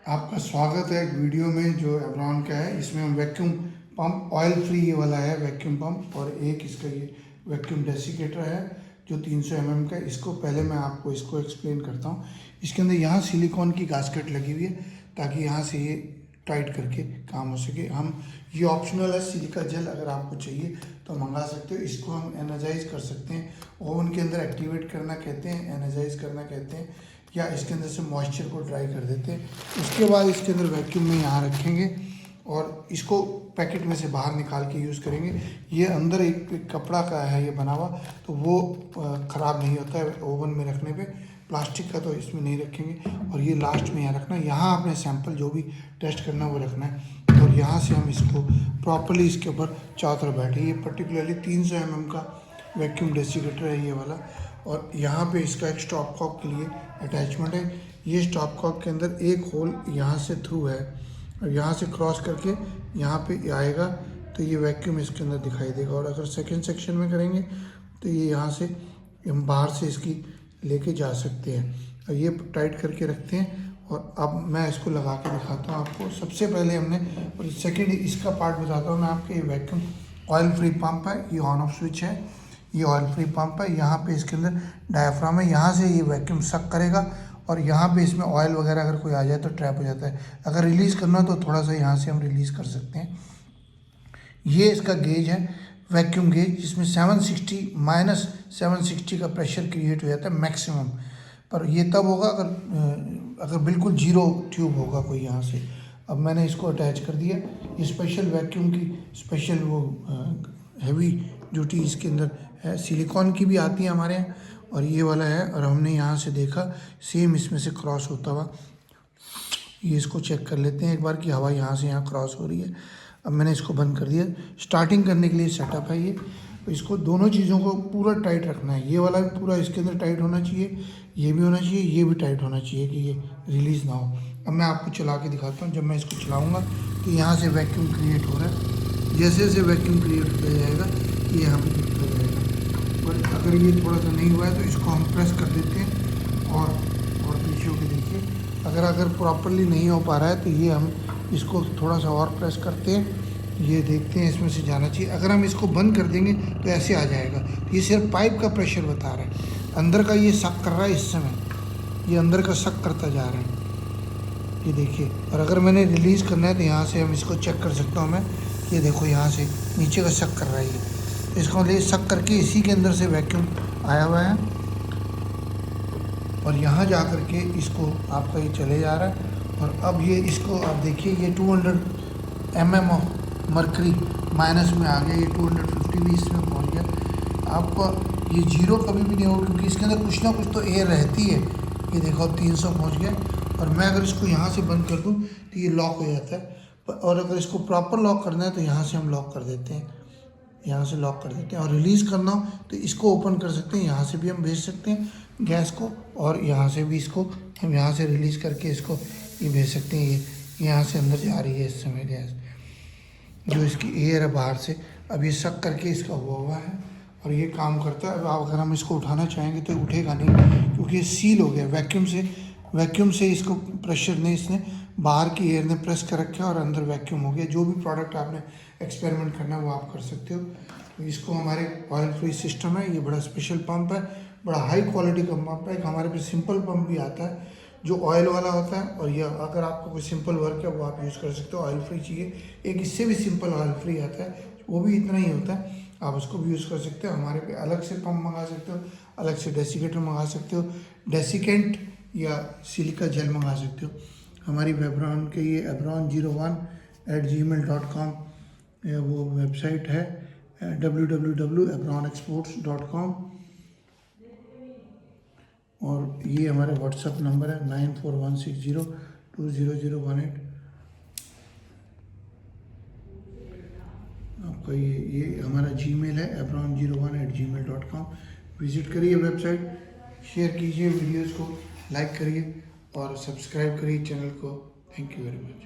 आपका स्वागत है एक वीडियो में जो एवरॉन का है। इसमें हम वैक्यूम पंप ऑयल फ्री ये वाला है वैक्यूम पंप, और एक इसका ये वैक्यूम डेसिकेटर है जो 300 mm का है। इसको पहले मैं आपको इसको एक्सप्लेन करता हूँ। इसके अंदर यहाँ सिलिकॉन की गास्केट लगी हुई है ताकि यहाँ से ये टाइट करके काम हो सके। हम ये ऑप्शनल है, सिलिका जेल अगर आपको चाहिए तो मंगा सकते हो। इसको हम एनर्जाइज कर सकते हैं, ओवन के अंदर एक्टिवेट करना कहते हैं, एनर्जाइज करना कहते हैं, या इसके अंदर से मॉइस्चर को ड्राई कर देते हैं। उसके बाद इसके अंदर वैक्यूम में यहाँ रखेंगे और इसको पैकेट में से बाहर निकाल के यूज़ करेंगे। ये अंदर एक कपड़ा का है ये बना हुआ, तो वो ख़राब नहीं होता है ओवन में रखने पे। प्लास्टिक का तो इसमें नहीं रखेंगे। और ये लास्ट में यहाँ रखना है, यहाँ आपने सैंपल जो भी टेस्ट करना है वो रखना है। और यहाँ से हम इसको प्रॉपरली इसके ऊपर चारों तरफ बैठे। ये पर्टिकुलरली 300 mm का वैक्यूम डेसिकेटर है ये वाला। और यहाँ पे इसका एक स्टॉप कॉक के लिए अटैचमेंट है। ये स्टॉप कॉक के अंदर एक होल यहाँ से थ्रू है, और यहाँ से क्रॉस करके यहाँ पे आएगा तो ये वैक्यूम इसके अंदर दिखाई देगा। और अगर सेकंड सेक्शन में करेंगे तो ये यहाँ से हम बाहर से इसकी लेके जा सकते हैं। और ये टाइट करके रखते हैं। और अब मैं इसको लगा के दिखाता हूँ आपको। सबसे पहले हमने, और सेकेंड इसका पार्ट बताता हूँ मैं आपको। ये वैक्यूम ऑयल फ्री पंप है, ये ऑन ऑफ स्विच है, ये ऑयल फ्री पंप है। यहाँ पे इसके अंदर डायाफ्राम है, यहाँ से ये वैक्यूम सक करेगा और यहाँ पे इसमें ऑयल वगैरह अगर कोई आ जाए तो ट्रैप हो जाता है। अगर रिलीज़ करना तो थोड़ा सा यहाँ से हम रिलीज़ कर सकते हैं। ये इसका गेज है, वैक्यूम गेज, जिसमें 760 माइनस 760 का प्रेशर क्रिएट हो जाता है मैक्सिमम। पर ये तब होगा अगर बिल्कुल जीरो ट्यूब होगा कोई यहाँ से। अब मैंने इसको अटैच कर दिया। ये स्पेशल वैक्यूम की स्पेशल वो हैवी ड्यूटी इसके अंदर है। सिलिकॉन की भी आती है हमारे यहाँ, और ये वाला है। और हमने यहाँ से देखा सेम इसमें से क्रॉस होता हुआ। ये इसको चेक कर लेते हैं एक बार कि हवा यहाँ से यहाँ क्रॉस हो रही है। अब मैंने इसको बंद कर दिया। स्टार्टिंग करने के लिए सेटअप है ये। तो इसको दोनों चीज़ों को पूरा टाइट रखना है। ये वाला भी पूरा इसके अंदर टाइट होना चाहिए, ये भी होना चाहिए, ये भी टाइट होना चाहिए कि ये रिलीज़ ना हो। अब मैं आपको चला के दिखाता हूँ। जब मैं इसको चलाऊँगा तो यहाँ से वैक्यूम क्रिएट हो रहा है। जैसे जैसे वैक्यूम क्रिएट होता जाएगा ये यहाँ पर दिखता जाएगा। और अगर ये थोड़ा सा नहीं हुआ है तो इसको हम प्रेस कर देते हैं और पीछे होकर देखिए। अगर प्रॉपरली नहीं हो पा रहा है तो ये हम इसको थोड़ा सा और प्रेस करते हैं, ये देखते हैं इसमें से जाना चाहिए। अगर हम इसको बंद कर देंगे तो ऐसे आ जाएगा। ये सिर्फ पाइप का प्रेशर बता रहा है, अंदर का ये सक कर रहा है। इस समय ये अंदर का सक करता जा रहा है, ये देखिए। और अगर मैंने रिलीज़ करना है तो यहाँ से हम इसको चेक कर सकता हूँ मैं। ये देखो यहाँ से नीचे का सक कर रहा है ये। इसको ले सक करके इसी के अंदर से वैक्यूम आया हुआ है, और यहाँ जा कर के इसको आपका ये चले जा रहा है। और अब ये इसको आप देखिए, ये 200 mm ऑफ मरकरी माइनस में आ गया। ये 250 भी इसमें पहुँच गया। आपका ये जीरो कभी भी नहीं होगा क्योंकि इसके अंदर कुछ ना कुछ तो एयर रहती है। ये देखो अब 300 पहुँच गया। और मैं अगर इसको यहाँ से बंद कर दूँ तो ये लॉक हो जाता है। और अगर इसको प्रॉपर लॉक करना है तो यहाँ से हम लॉक कर देते हैं, यहाँ से लॉक कर देते हैं। और रिलीज़ करना हो तो इसको ओपन कर सकते हैं, यहाँ से भी हम भेज सकते हैं गैस को, और यहाँ से भी इसको हम यहाँ से रिलीज़ करके इसको ये भेज सकते हैं। ये यहाँ से अंदर जा रही है इस समय गैस, जो इसकी एयर है बाहर से। अब ये सक करके इसका हुआ है और ये काम करता है। अब अगर हम इसको उठाना चाहेंगे तो उठेगा नहीं क्योंकि ये सील हो गया वैक्यूम से इसको प्रेशर ने, इसने बाहर की एयर ने प्रेस कर रखा है और अंदर वैक्यूम हो गया। जो भी प्रोडक्ट आपने एक्सपेरिमेंट करना है वो आप कर सकते हो। तो इसको हमारे ऑयल फ्री सिस्टम है। ये बड़ा स्पेशल पंप है, बड़ा हाई क्वालिटी का पंप है। एक हमारे पे सिंपल पंप भी आता है जो ऑयल वाला होता है, और ये अगर आपको कोई सिंपल वर्क है वो आप यूज़ कर सकते हो। ऑयल फ्री चाहिए, एक इससे भी सिंपल ऑयल फ्री आता है, वो भी इतना ही होता है, आप उसको भी यूज़ कर सकते हो। हमारे पे अलग से पंप मंगा सकते हो, अलग से डेसिकेटर मंगा सकते हो, डेसिकेंट या सिलिका जेल मंगा सकते हो। हमारी एवरॉन के ये evron01@gmail.com वो वेबसाइट है, www.evronexports.com। और ये हमारे व्हाट्सअप नंबर है 9416020018। आपका ये हमारा जीमेल है evron01@gmail.com। विज़िट करिए वेबसाइट, शेयर कीजिए वीडियोज़ को, लाइक करिए और सब्सक्राइब करिए चैनल को। Thank you very much.